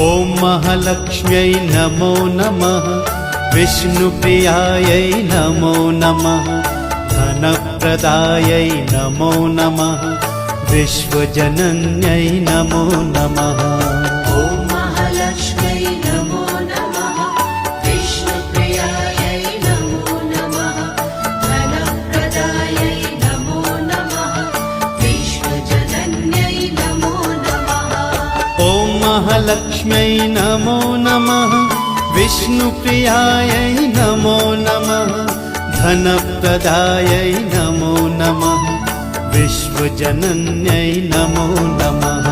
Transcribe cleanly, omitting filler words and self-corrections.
ॐ महालक्ष्म्यै नमो नमः। विष्णुप्रियायै नमो नमः। धनप्रदायै नमो नमः। विश्वजनन्यै नमो नमः। ॐ महालक्ष्म्यै नमो नमः। विष्णुप्रियायै नमो नमः। धनप्रदायै नमो नमः। विश्वजनन्यै नमो नमः। ॐ महालक्ष्म्यै नमो नमः। विष्णुप्रियायै नमो नमः। धनप्रदायै नमो नमः। विश्वजनन्यै नमो नमः।